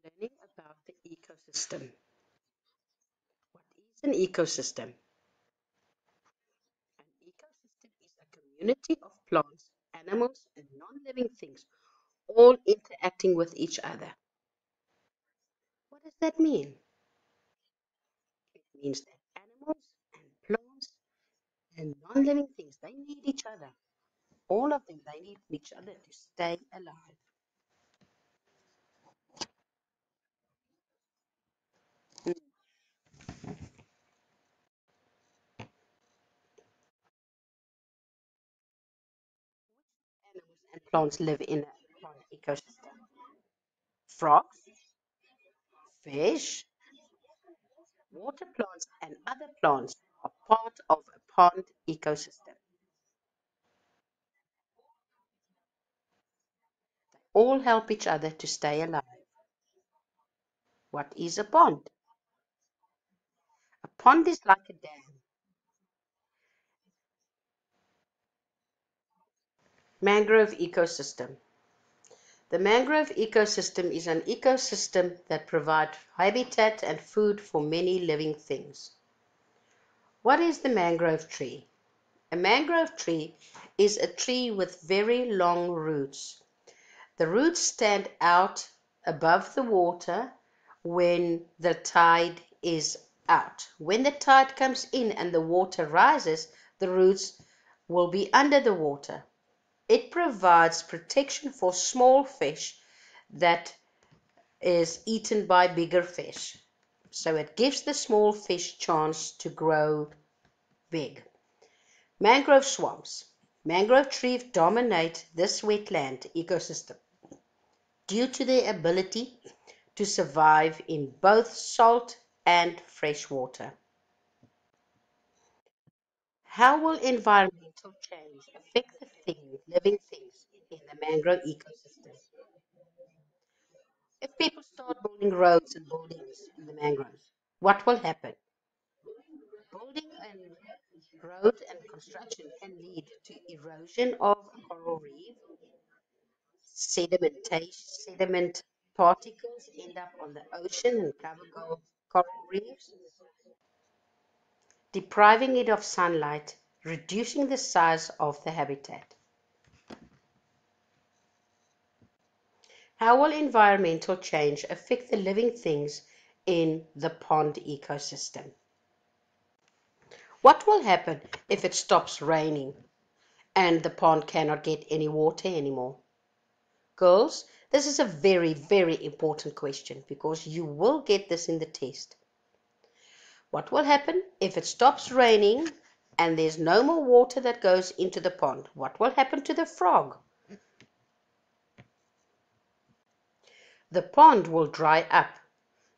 Learning about the ecosystem. What is an ecosystem? An ecosystem is a community of plants, animals, and non-living things, all interacting with each other. What does that mean? It means that animals and plants and non-living things, they need each other. All of them, they need each other to stay alive. Mm. Animals and plants live in a pond ecosystem. Frogs, fish, water plants, and other plants are part of a pond ecosystem. All help each other to stay alive. What is a pond? A pond is like a dam. Mangrove ecosystem. The mangrove ecosystem is an ecosystem that provides habitat and food for many living things. What is the mangrove tree? A mangrove tree is a tree with very long roots. The roots stand out above the water when the tide is out. When the tide comes in and the water rises, the roots will be under the water. It provides protection for small fish that is eaten by bigger fish. So it gives the small fish chance to grow big. Mangrove swamps. Mangrove trees dominate this wetland ecosystem due to their ability to survive in both salt and fresh water. How will environmental change affect the living things in the mangrove ecosystem? If people start building roads and buildings in the mangroves, what will happen? Building and road and construction can lead to erosion of coral reef, sediment particles end up on the ocean and cover coral reefs, depriving it of sunlight, reducing the size of the habitat. How will environmental change affect the living things in the pond ecosystem? What will happen if it stops raining and the pond cannot get any water anymore? Girls, this is a very, very important question because you will get this in the test. What will happen if it stops raining and there's no more water that goes into the pond? What will happen to the frog? The pond will dry up,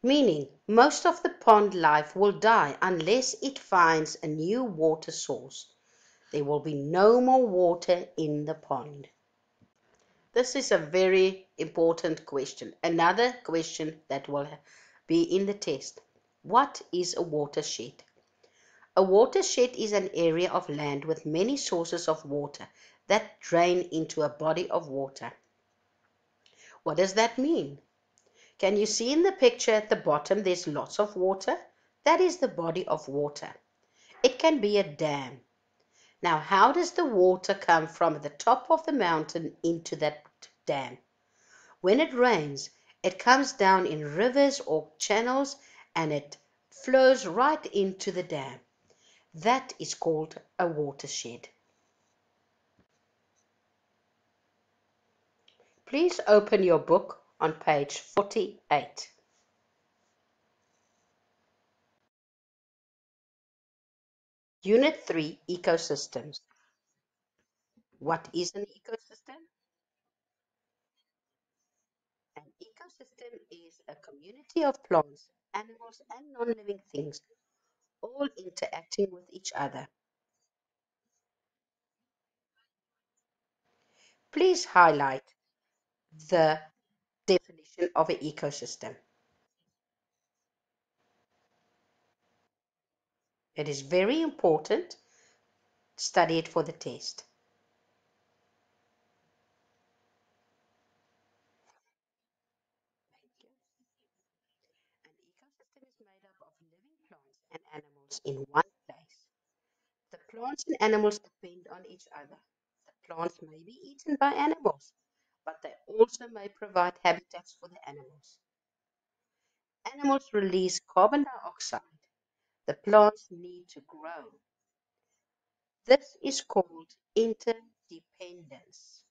meaning most of the pond life will die unless it finds a new water source. There will be no more water in the pond. This is a very important question. Another question that will be in the test. What is a watershed? A watershed is an area of land with many sources of water that drain into a body of water. What does that mean? Can you see in the picture at the bottom there's lots of water? That is the body of water. It can be a dam. Now, how does the water come from the top of the mountain into that dam? When it rains, it comes down in rivers or channels and it flows right into the dam. That is called a watershed. Please open your book on page 48. Unit 3, Ecosystems. What is an ecosystem? An ecosystem is a community of plants, animals, and non-living things, all interacting with each other. Please highlight the definition of an ecosystem. It is very important. Study it for the test. made up of living plants and animals in one place. The plants and animals depend on each other. The plants may be eaten by animals, but they also may provide habitats for the animals. Animals release carbon dioxide the plants need to grow. This is called interdependence.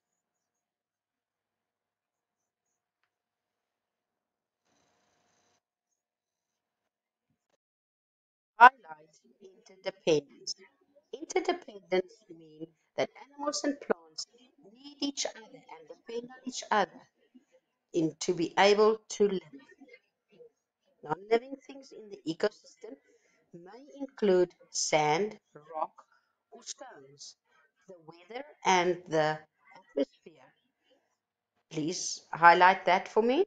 Highlight interdependence. Interdependence means that animals and plants need each other and depend on each other to be able to live. Non-living things in the ecosystem may include sand, rock, or stones. The weather and the atmosphere. Please highlight that for me.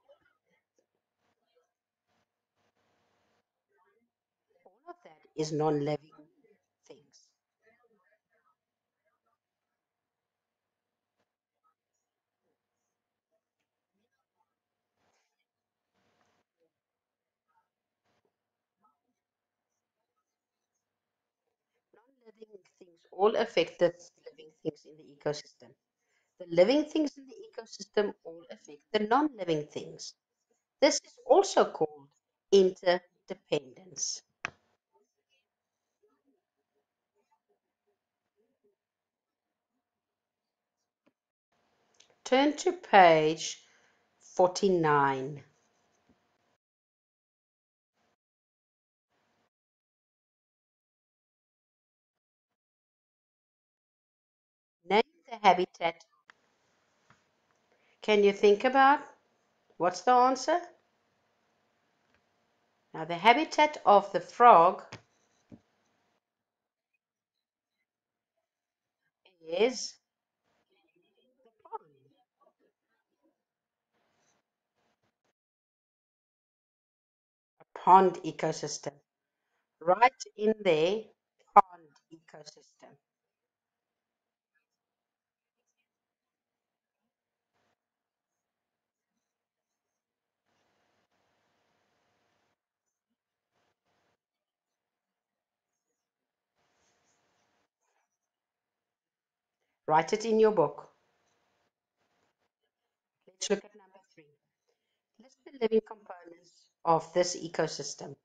All of that is non-living things. Non-living things all affect the living things in the ecosystem. The living things in the ecosystem all affect the non-living things. This is also called interdependence. Turn to page 49. Name the habitat. Can you think about what's the answer? Now, the habitat of the frog is the pond. A pond ecosystem. Right in there, pond ecosystem. Write it in your book. Let's look at number 3. List the living components of this ecosystem.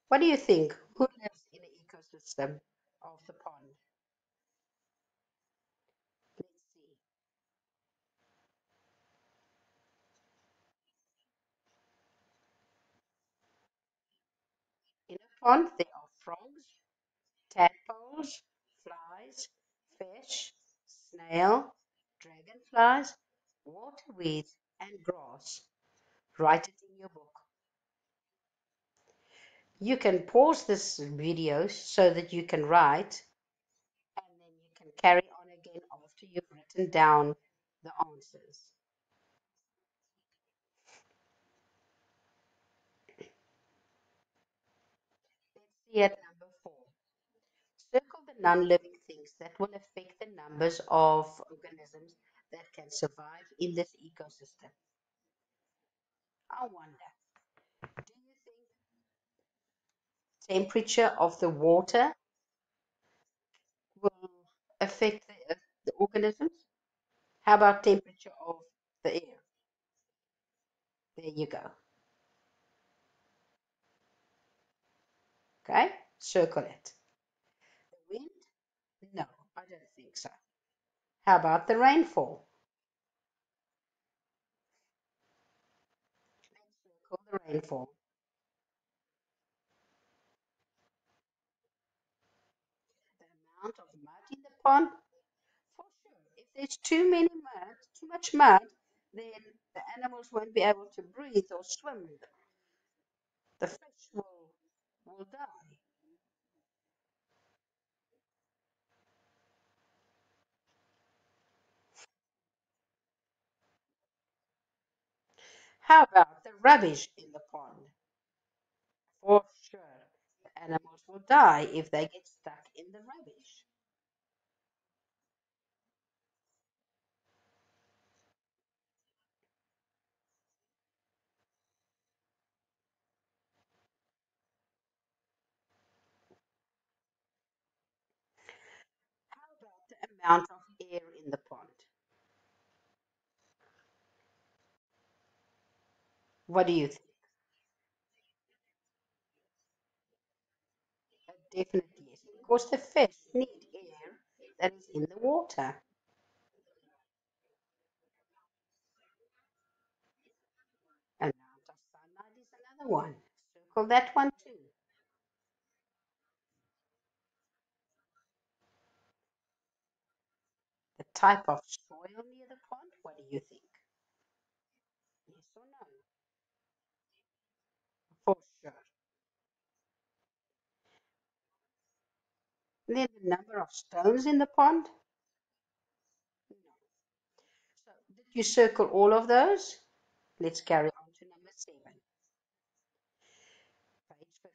What do you think? Who lives in the ecosystem of the pond? Let's see. In a pond, there are frogs, tadpoles, flies, fish, snail, dragonflies, water weeds, and grass. Write it in your book. You can pause this video so that you can write, and then you can carry on again after you've written down the answers. Let's see at number 4. Circle the non-living things that will affect the numbers of organisms that can survive in this ecosystem. I wonder, do you think temperature of the water will affect the organisms? How about temperature of the air? There you go. Okay, circle it. The wind? No, I don't think so. How about the rainfall? Let's circle the rainfall. The amount of mud in the pond? For sure. If there's too much mud, then the animals won't be able to breathe or swim. The fish will die. How about the rubbish in the pond? For sure. The animals will die if they get stuck in the rubbish. amount of air in the pond. What do you think? Definitely yes, because the fish need air that is in the water. Amount of sunlight is another one. Circle that one too. The type of soil near the pond, what do you think? Yes or no? For sure. Then the number of stones in the pond? No. So did you circle all of those? Let's carry on to number 7, page 50.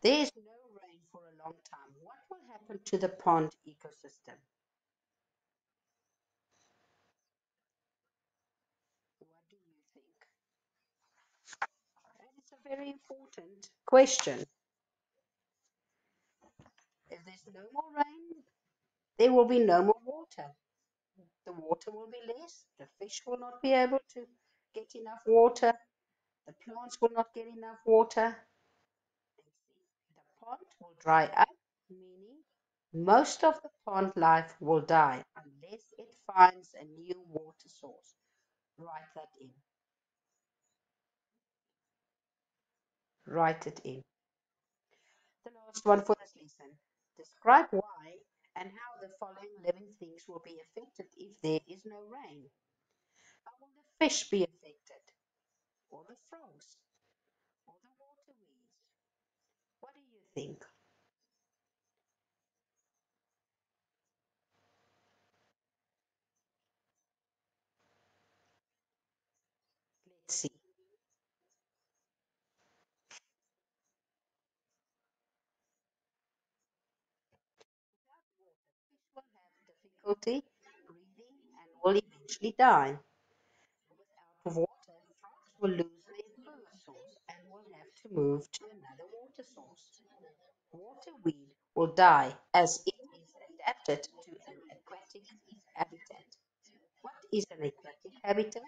There is no rain for a long time. What will happen to the pond ecosystem? What do you think? That is a very important question. If there's no more rain, there will be no more water. The water will be less. The fish will not be able to get enough water. The plants will not get enough water. The pond will dry up, meaning most of the pond life will die unless it finds a new water source. Write that in. Write it in. The last one for this lesson. Describe why and how the following living things will be affected if there is no rain. How will the fish be affected? Or the frogs? Or the water weeds? What do you think? Let's see. Without water, fish will have difficulty breathing and will eventually die. Without water, frogs will lose their food source and will have to move to another water source. Waterweed will die as it is adapted to an aquatic habitat. What is an aquatic habitat?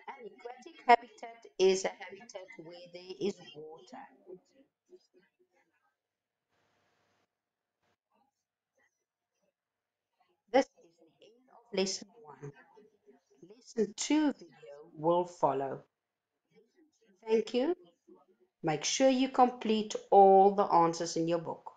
An aquatic habitat is a habitat where there is water. This is the end of lesson 1. Lesson 2 video will follow. Thank you. Make sure you complete all the answers in your book.